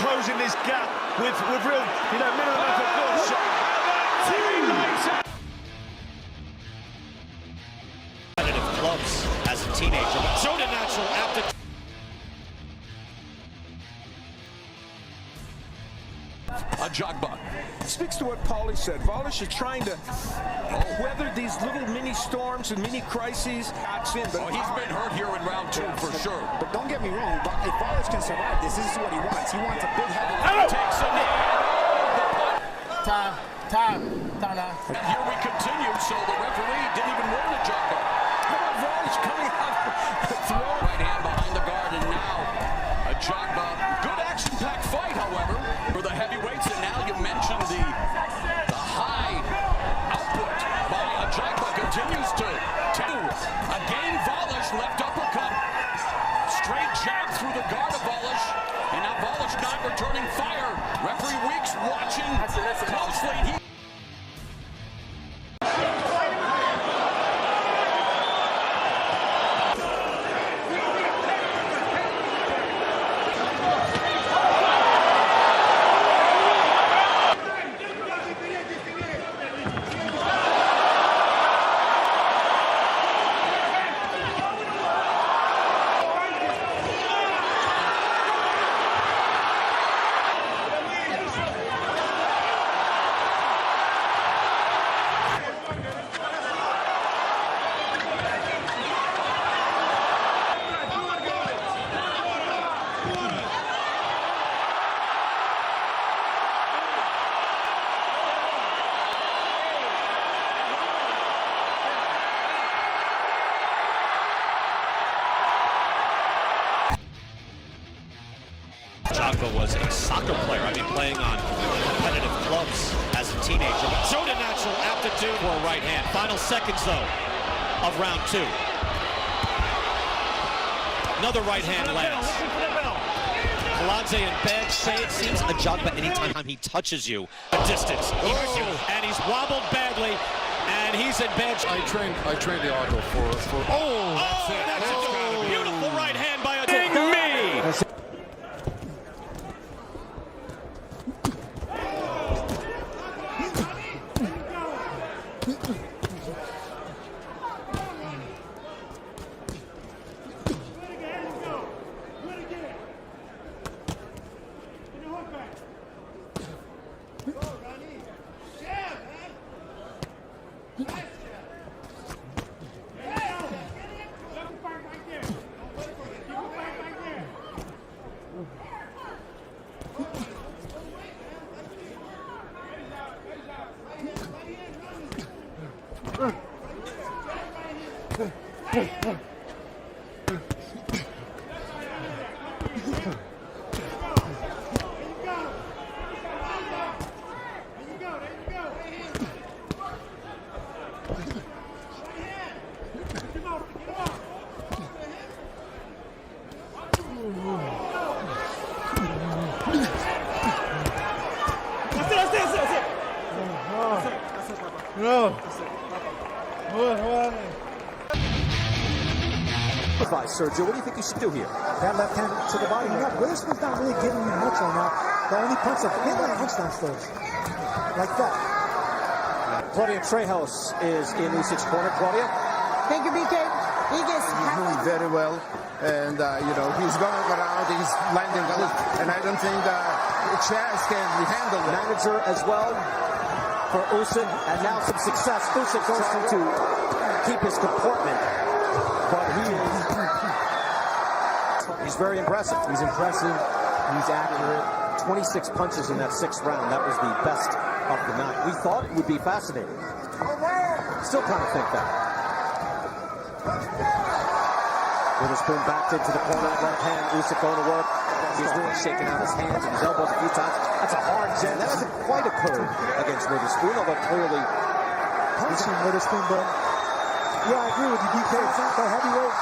closing this gap with real, minimum effort. Good shot. Competitive clubs as a teenager, but showed a natural aptitude. Ajagba speaks to what Paulie said. Polish is trying to weather these little mini storms and mini crises. But he's been hurt here in round 2 for sure. But don't get me wrong, if Polish can survive this is what he wants. He wants a big heavy. Takes a knee. Time. Here we continue, so the referee didn't even warn Ajagba. How about Polish coming out? Right hand behind the guard, and now Ajagba. Good action-packed fight, however, for the heavyweights. And now you mentioned the high output by Ajagba continues to. Again, Polish left uppercut. Straight jab through the guard of Polish. And now Polish not returning fire. Referee Weeks watching closely. Ajagba was a soccer player. Playing on competitive clubs as a teenager, but showed a natural aptitude for a right hand. Final seconds, though, of round 2. Another right hand lands. Kiladze and Bellew say it seems Ajagba, anytime he touches you, a distance. And he's wobbled badly, and he's in bed. I trained the auto for that's it. That's a beautiful right hand by a me. Sergio, what do you think you should do here? That left hand to the body. Witherspoon's not really giving you much on that. The only punch that hit that punch downstairs. Like that. Claudia Trejos is in Usyk's corner. Claudia? Thank you, BK. He's doing very well. And, he's going around, he's landing good. And I don't think Chaz can handle it. Manager as well for Usyk. And now some success. Usyk goes to keep his comportment. But he's very impressive. He's impressive. He's accurate. 26 punches in that 6th round. That was the best of the night. We thought it would be fascinating. Still kind of think that. Witherspoon backed into the corner, left hand. Usyk going to work. He's really shaking out his hands and his elbows a few times. That's a hard jab. That hasn't quite occurred against Witherspoon, although clearly punching Witherspoon, but yeah, I agree with you, DK. It's not the heavyweight.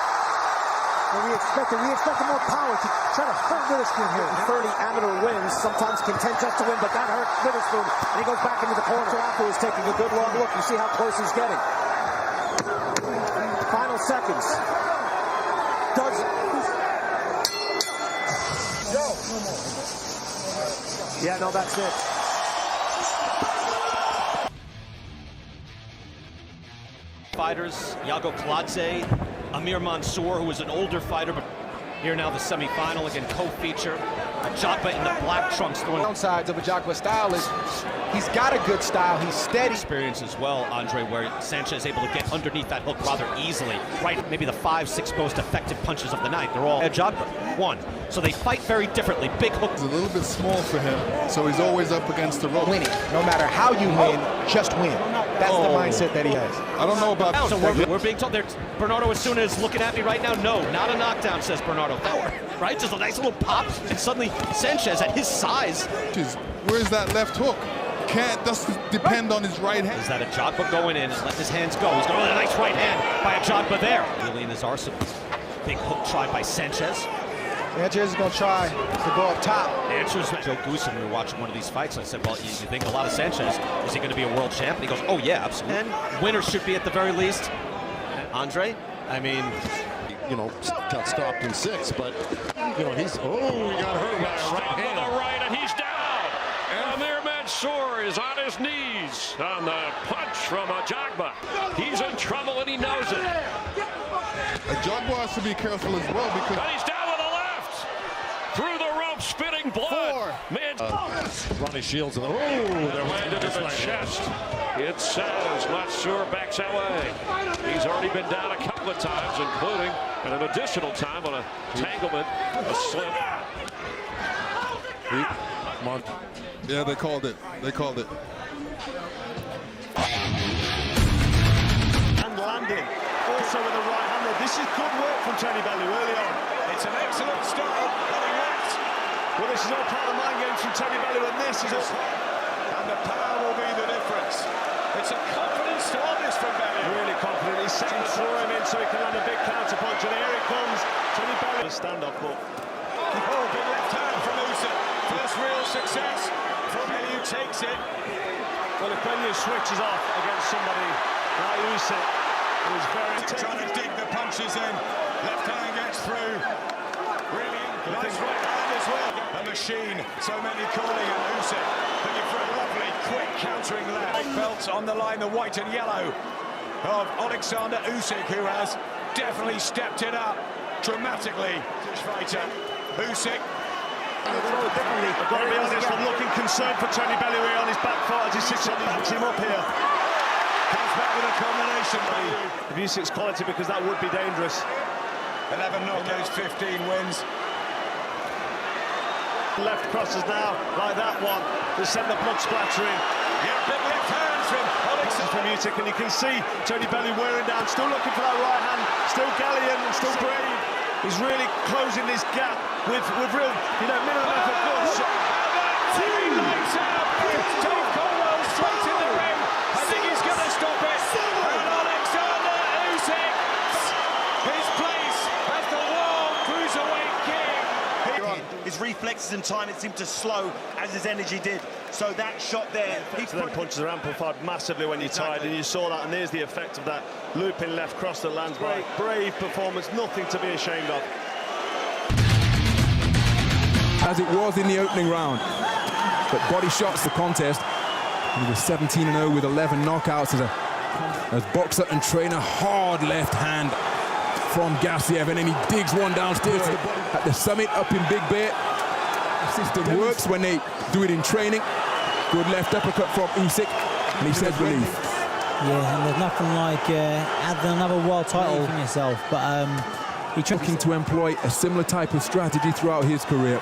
And we expected more power to try to hurt Witherspoon here. 30 amateur wins, sometimes content just to win, but that hurt Witherspoon, and he goes back into the corner. After he's taking a good long look. You see how close he's getting. Final seconds. Does it? Yeah, no, that's it. Fighters, Kiladze, Amir Mansour, who is an older fighter, but here now the semi-final, again, co-feature. Ajagba in the black trunks throwing. Downsides of Ajagba's style is he's got a good style, he's steady. Experience as well, Andre, where Sanchez is able to get underneath that hook rather easily. Right, maybe the 5-6 most effective punches of the night. They're all Ajagba, one. So they fight very differently. Big hook. It's a little bit small for him, so he's always up against the rope. Winning, no matter how you win, just win. That's the mindset that he has. I don't know about... So we're being told there, Bernardo Osuna is looking at me right now. No, not a knockdown, says Bernardo. Right, just a nice little pop, and suddenly Sanchez at his size. Where's that left hook? Doesn't depend on his right hand. Is that Ajagba going in and letting his hands go? He's going with a nice right hand by Ajagba there. Really in his arsenal. Big hook tried by Sanchez. Sanchez is going to try to go up top. Answers Joe Goose, when we were watching one of these fights, I said, well, you think a lot of Sanchez, is he going to be a world champ? And he goes, oh yeah, absolutely. And winners should be at the very least. Andre, I mean, you know, got stopped in 6, but, you know, he's, he got hurt by a right hand. On the right, and he's down. And Amir Mansour is on his knees on the punch from Ajagba. He's in trouble, and he knows it. Ajagba has to be careful as well, because... And he's down with the left. Through the rope, spitting blood. Ronnie Shields, and they're landed in the chest. It says Mansour backs away. He's already been down a couple of times, including an additional time on a tanglement, a slip. Yeah, they called it. They called it. And landing, also with a right hander. This is good work from Tony Bellew early on. It's an excellent start, but he left. Well, this is all part of the mind games from Tony Bellew, and this is all. And the power will be the difference. It's a confident start this from Bellew. Really confident. He's set to throw him in so he can land a big counter punch, and here it comes. Tony Bellew. Stand-off, but big left hand from Usyk. First real success from Bellew, takes it. Well, if Bellew switches off against somebody like Usyk, who's very trying to dig the punches in. Left hand gets through. Really nice right hand as well. A machine. So many calling and Usyk looking for a lovely, quick countering left. Belts on the line, the white and yellow of Oleksandr Usyk, who has definitely stepped it up dramatically. Fighter Usyk. Definitely. I've got to be honest, I'm looking concerned for Tony Bellew on his back foot as he sits on backs him up here. Comes back with a combination. Of Usyk's quality, because that would be dangerous. 11 knockouts, 15 wins. Left crosses now, like that one, to send the blood splattering. Yeah, big left hands from Oleksandr from Usyk, and you can see Tony Bellew wearing down, still looking for that right hand, still gallant and still brave. He's really closing this gap with real, minimum effort goods. He lights out. Dave Colwell straight in the ring. I think he's going to stop it. And Oleksandr Usyk, his place as the world cruiserweight king. His reflexes and timing seemed to slow as his energy did. So that shot there, then punches are amplified massively when you're tired, and you saw that, and there's the effect of that looping left cross that lands. Brave performance, nothing to be ashamed of. As it was in the opening round, but body shots the contest. He was 17-0 with 11 knockouts as boxer and trainer. Hard left hand from Gassiev, and then he digs one downstairs to the body. At the summit up in Big Bear. The system works when they do it in training. Good left uppercut from Usyk, and he says relief. Yeah, and there's nothing like adding another world title for yourself, but he's looking to employ a similar type of strategy throughout his career.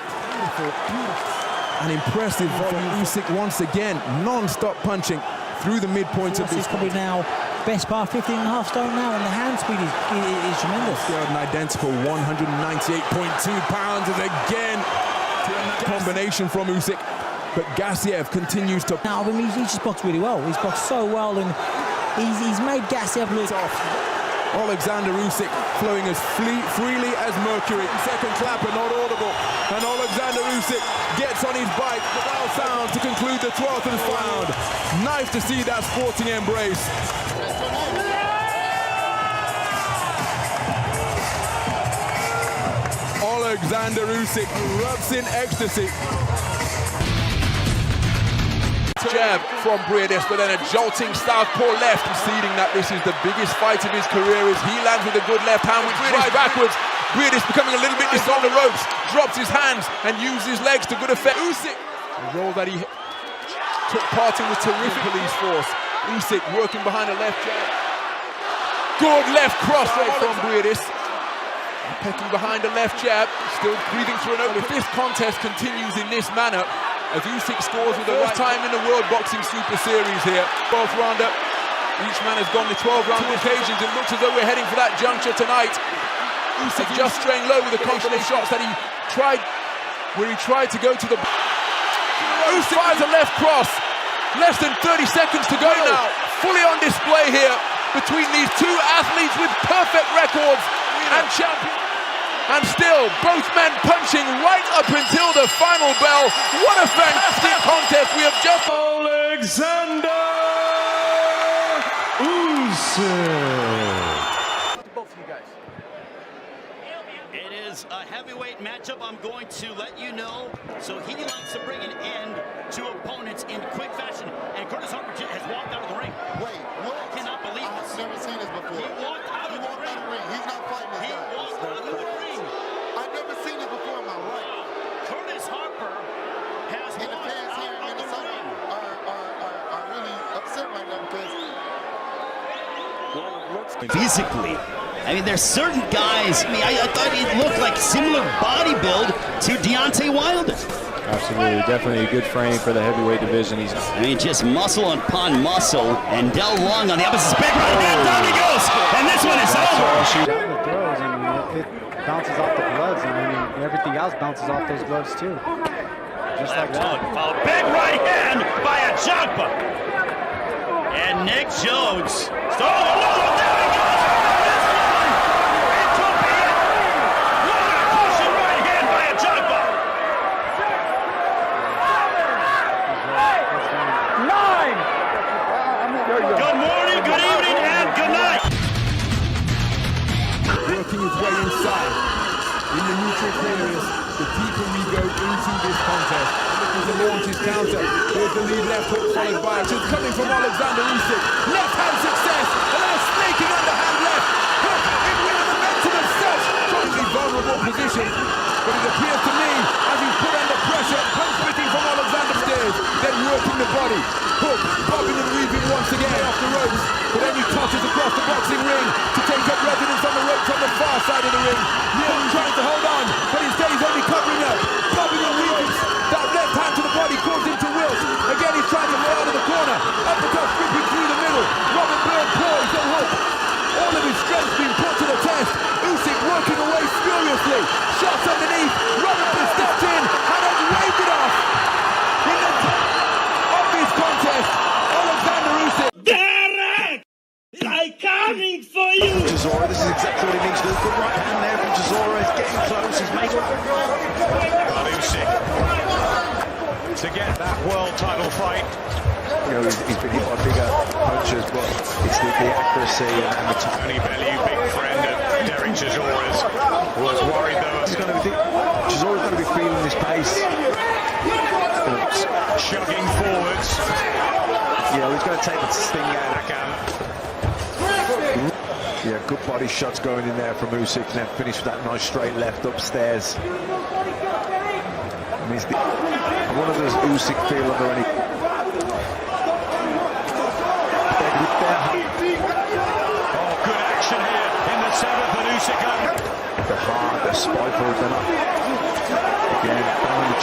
An impressive from Usyk once again, non-stop punching through the midpoint of this. He's probably now best part 15.5 stone now, and the hand speed is tremendous. An identical 198.2 pounds, and again combination from Usyk. But Gassiev continues to... Now, I mean, he's just boxed really well. He's boxed so well, and he's made Gassiev look off. Oleksandr Usyk flowing as freely as mercury. Second clapper not audible. And Oleksandr Usyk gets on his bike. The bell sounds to conclude the 12th and final round. Nice to see that sporting embrace. Oleksandr Usyk erupts in ecstasy. jab from Briedis, but then a jolting southpaw left, conceding that this is the biggest fight of his career as he lands with a good left hand, which drives backwards. Briedis becoming a little bit on the ropes, drops his hands and uses his legs to good effect. Usyk, the role that he took part in was terrific. Police force. Usyk working behind a left jab. Good left cross from Briedis. Pecking behind a left jab, still breathing through an open. If this contest continues in this manner, as Usyk scores with the right time in the World Boxing Super Series here, 12th rounder. Each man has gone to 12 round occasions. It looks as though we're heading for that juncture tonight. Usyk just straying low with a couple of shots that he tried, where he tried to go to the... Usyk fires a left cross. Less than 30 seconds to go now. Fully on display here between these two athletes with perfect records and champions. And still, both men punching right up until the final bell. What a fantastic contest we have just... Oleksandr Usyk. Both of you guys. It is a heavyweight matchup, I'm going to let you know. So he likes to bring an end to opponents in quick fashion. And Curtis Harper has walked out of the ring. Wait, what? I cannot believe this. I've never seen this before. He walked out of the ring. He's not fighting this guy. He walked out of the ring. I've never seen this before in my life. Curtis Harper has And the fans here in Minnesota are really upset right now because... Physically, I mean, there's certain guys. I mean, I thought it looked like similar body build to Deontay Wilder. Absolutely, definitely a good frame for the heavyweight division. I mean, just muscle upon muscle, and Del Long on the opposite spec right hand. Down he goes, and this one is over. The throws, I mean, it bounces off the gloves, and I mean, everything else bounces off those gloves too. Just like that. A big right hand by Ajagba. And Nick Jones. Oh, no, there he goes. It could be it. What a crushing right hand by Ajagba. 9. Good morning, good evening, and good night. Working his way inside. In the neutral corners, the deeper we go into this contest. Looking to launch his counter. Here's the lead left hook followed by it. It's coming from Oleksandr Usyk. Left hand success. And then a snaking underhand left. Hook in with the momentum of such. Totally vulnerable position. But it appears to me, as he's put under pressure, punch fitting from Oleksandr stairs, then working the body. Hook, bobbing and weaving once again off the ropes. But then he tosses across the boxing ring to take up residence on the ropes on the far side of the ring. Nearly trying to hold on, but instead he's only covering up. Bobbing and weaving. That left hand to the body caused him to wilt. Again, he's trying to roll out of the corner. Uppercut ripping through the middle. Robert Bird poised and Hook. All of his strength being put to the test. Usyk working away furiously. Shots underneath. Robert Bird stepped in and has waved it off. In the obvious contest, Oleksandr Usyk. Derek! I'm coming for you! Chisora, this is exactly what he needs to do. Good right hand there from Chisora. He's getting close. He's making... Usyk to get that world title fight. You know, he's been hit by bigger punches, but it's the accuracy and the Tony Bellew, big friend of Derek Chisora's, was worried though. Chisora's going to be feeling this pace. Chugging forwards. Yeah, he's going to take the sting out of the Yeah, good body shots going in there from Usyk. Now finish with that nice straight left upstairs. I wonder does Usyk feel under any... Oh, good action here in the 7th and Usyk up. The hard, the spiteful, then up. Again, body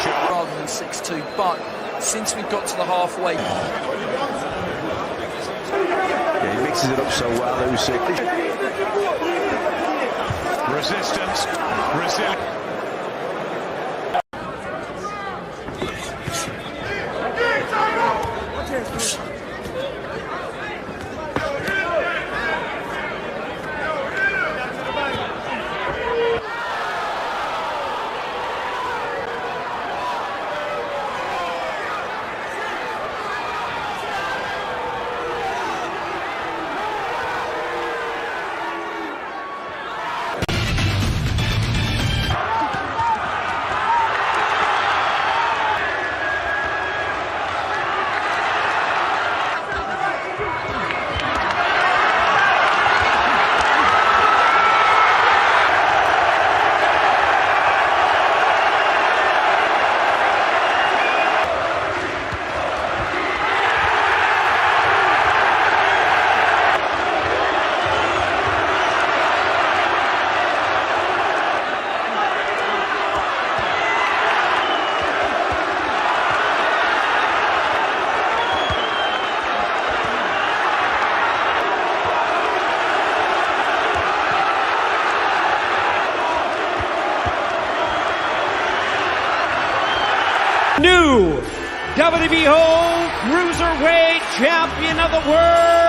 shot. Rather than 6-2, but since we got to the halfway... Yeah, he mixes it up so well, Usyk. Resistance, resilience. new WBO Cruiserweight Champion of the World,